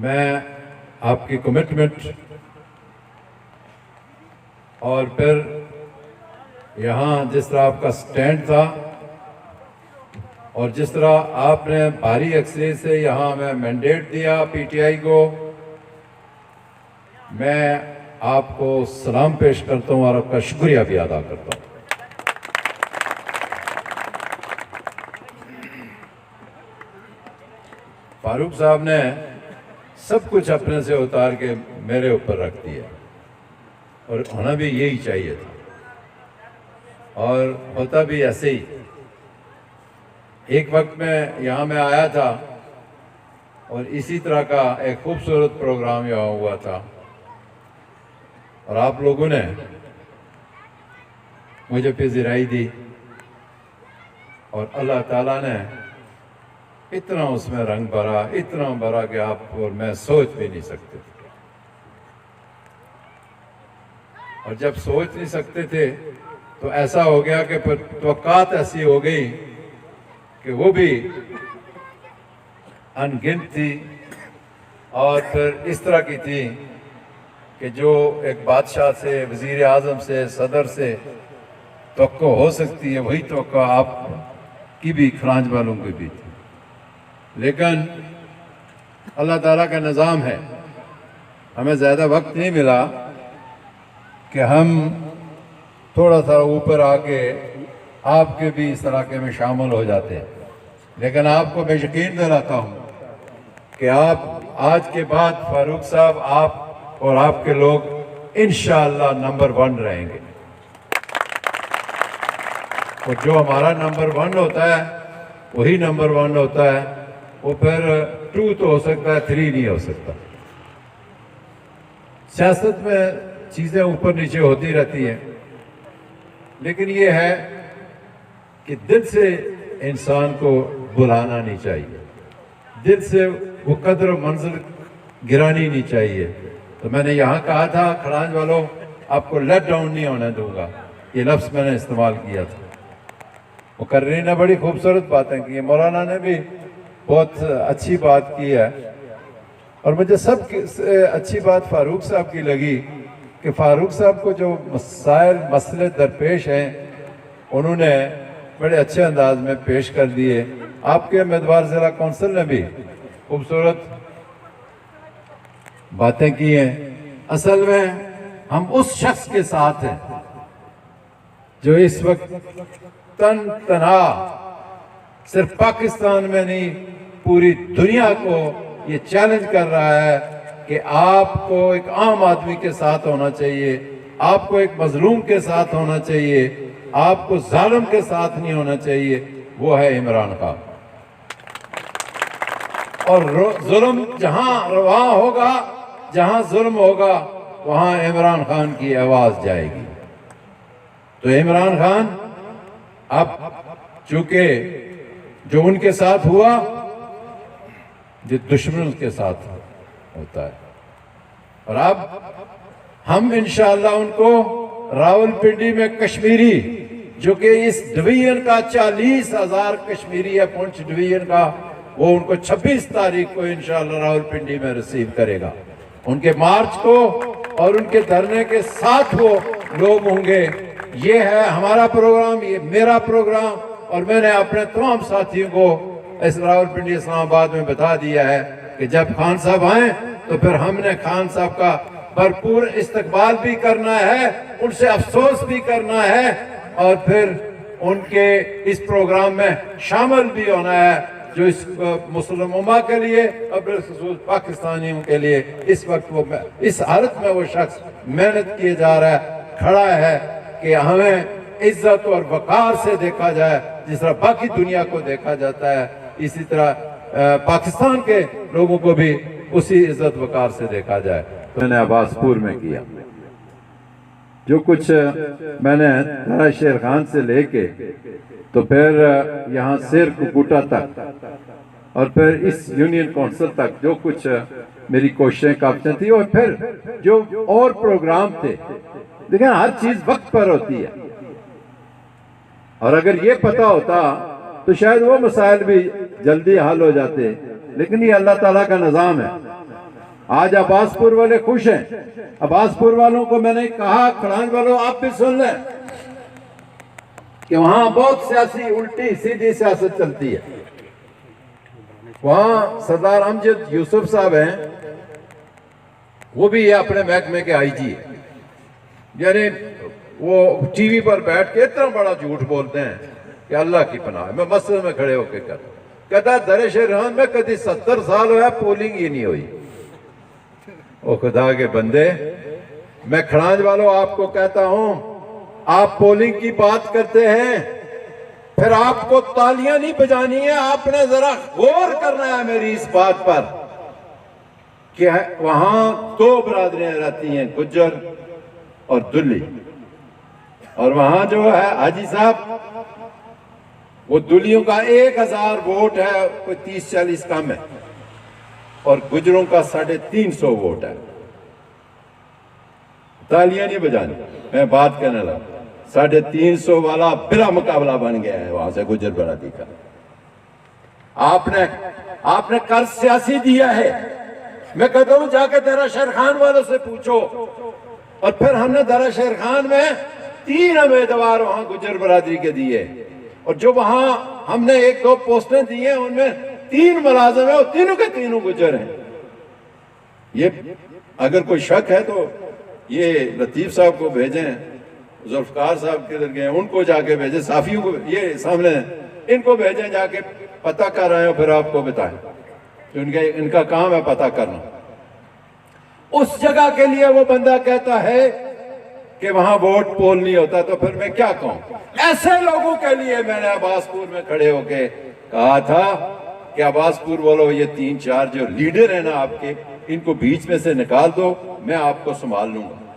मैं आपकी कमिटमेंट और फिर यहाँ जिस तरह आपका स्टैंड था और जिस तरह आपने भारी अक्सरियत से यहाँ में मैंडेट दिया पीटीआई को, मैं आपको सलाम पेश करता हूँ और आपका शुक्रिया भी अदा करता हूँ। फारूक साहब ने सब कुछ अपने से उतार के मेरे ऊपर रख दिया और होना भी यही चाहिए था और होता भी ऐसे ही। एक वक्त में यहाँ में आया था और इसी तरह का एक खूबसूरत प्रोग्राम यहाँ हुआ था और आप लोगों ने मुझे पज़िराई दी और अल्लाह ताला ने इतना उसमें रंग भरा, इतना भरा कि आप और मैं सोच भी नहीं सकते थे। और जब सोच नहीं सकते थे तो ऐसा हो गया कि फिर तवक्कात ऐसी हो गई कि वो भी अनगिनत थी और फिर इस तरह की थी कि जो एक बादशाह से, वज़ीर आज़म से, सदर से तवक्को हो सकती है वही तवक्को आप की भी, खरांज वालों की भी थी। लेकिन अल्लाह ताला का निज़ाम है, हमें ज़्यादा वक्त नहीं मिला कि हम थोड़ा सा ऊपर आके आपके भी इस इलाके में शामिल हो जाते हैं। लेकिन आपको मैं यकीन दिलाता हूँ कि आप आज के बाद फारूक साहब, आप और आपके लोग इंशाअल्लाह नंबर 1 रहेंगे। और जो हमारा नंबर 1 होता है वही नंबर 1 होता है, वो फिर 2 तो हो सकता है, 3 नहीं हो सकता। सियासत में चीज़ें ऊपर नीचे होती रहती हैं, लेकिन ये है कि दिल से इंसान को बुलाना नहीं चाहिए, दिल से वो कदर मंजिल गिरानी नहीं चाहिए। तो मैंने यहाँ कहा था, खरांज वालों आपको लेट डाउन नहीं होने दूंगा, ये लफ्ज़ मैंने इस्तेमाल किया था। मुकर्रिर ने बड़ी खूबसूरत बातें की, मौलाना ने भी बहुत अच्छी बात की है और मुझे सब अच्छी बात फारूक साहब की लगी कि फारूक साहब को जो मसले दरपेश हैं उन्होंने बड़े अच्छे अंदाज में पेश कर दिए। आपके उम्मीदवार ज़िला कौंसिल ने भी खूबसूरत बातें की हैं। असल में हम उस शख्स के साथ हैं जो इस वक्त तनहा सिर्फ पाकिस्तान में नहीं पूरी दुनिया को ये चैलेंज कर रहा है कि आपको एक आम आदमी के साथ होना चाहिए, आपको एक मजलूम के साथ होना चाहिए, आपको जालिम के साथ नहीं होना चाहिए। वो है इमरान खान। और जुल्म जहां रवा होगा, जहां जुल्म होगा, वहां इमरान खान की आवाज जाएगी। तो इमरान खान अब चूंकि जो उनके साथ हुआ, जो दुश्मन के साथ होता है, और अब हम इंशाअल्लाह उनको रावलपिंडी में कश्मीरी, जो कि इस डिवीजन का 40,000 कश्मीरी है, पुंछ डिवीजन का, वो उनको 26 तारीख को इंशाअल्लाह रावलपिंडी में रिसीव करेगा। उनके मार्च को और उनके धरने के साथ वो लोग होंगे। ये है हमारा प्रोग्राम, ये मेरा प्रोग्राम, और मैंने अपने तमाम साथियों को इस रावलपिंडी इस्लामाबाद में बता दिया है कि जब खान साहब आए तो फिर हमने खान साहब का भरपूर इस्तकबाल भी करना है, उनसे अफसोस भी करना है और फिर उनके इस प्रोग्राम में शामिल भी होना है, जो इस मुस्लिम उम्मा के लिए और पाकिस्तानियों के लिए इस वक्त वो इस हालत में वो शख्स मेहनत किए जा रहा है, खड़ा है कि हमें इज्जत और वकार से देखा जाए जिस तरह बाकी दुनिया को देखा जाता है, इसी तरह पाकिस्तान के लोगों को भी उसी इज्जत वकार से देखा जाए। तो मैंने अब्बासपुर में किया जो कुछ मैंने धारा शेर खान से लेके तो फिर यहाँ शेर कुकुटा तक और फिर इस यूनियन काउंसिल तक जो कुछ मेरी कोशिशें काफी थी, और फिर जो और प्रोग्राम थे, लेकिन हर चीज वक्त पर होती है। और अगर ये पता होता तो शायद वो मसाइल भी जल्दी हल हो जाते, लेकिन ये अल्लाह ताला का निज़ाम है। आज अब्बासपुर वाले खुश हैं। अब्बासपुर वालों को मैंने कहा, खड़ांज वालों आप भी सुन लें कि वहां बहुत सियासी उल्टी सीधी सियासत चलती है। वहां सरदार अमजद यूसुफ साहब हैं, वो भी ये अपने महकमे के आईजी है। यानी वो टीवी पर बैठ के इतना बड़ा झूठ बोलते हैं कि अल्लाह की पनाह। मैं मस्जिद में खड़े होकर कहता दर शेरखान में कभी 70 साल हुआ पोलिंग ही नहीं हुई। ओ खुदा के बंदे, मैं खड़ांज वालों आपको कहता हूं, आप पोलिंग की बात करते हैं, फिर आपको तालियां नहीं बजानी है, आपने जरा गौर करना है मेरी इस बात पर कि वहां 2 बरादरियां रहती हैं, गुज्जर और दुल्ली। और वहां जो है हाजी साहब, वो दुल्लियों का 1000 वोट है, कोई 30-40 कम है, और गुजरों का 350 वोट है। तालियां नहीं बजानी, मैं बात करने लगा। 350 वाला बिला मुकाबला बन गया है वहां से गुजर बरादरी का। आपने कर्ज सियासी दिया है। मैं कहता हूं जाके दरा शेरखान वालों से पूछो। और फिर हमने दरा शेरखान में 3 उम्मीदवार वहां गुजर बरादरी के दिए, और जो वहां हमने 1-2 पोस्टें दी हैं उनमें 3 मुलाजिम है, और तीनों के तीनों गुजर हैं। ये अगर कोई शक है तो ये लतीफ साहब को भेजें, जुल्फकार साहब किधर गए उनको जाके भेजें, साफियों को ये सामने इनको भेजें, जाके पता कर आए हो फिर आपको बताएं। इनका काम है पता करना। उस जगह के लिए वो बंदा कहता है कि वहां वोट पोल नहीं होता, तो फिर मैं क्या कहूं? ऐसे लोगों के लिए मैंने अब्बासपुर में खड़े होके कहा था कि अब्बासपुर वालों, ये 3-4 जो लीडर है ना आपके, इनको बीच में से निकाल दो, मैं आपको संभाल लूंगा।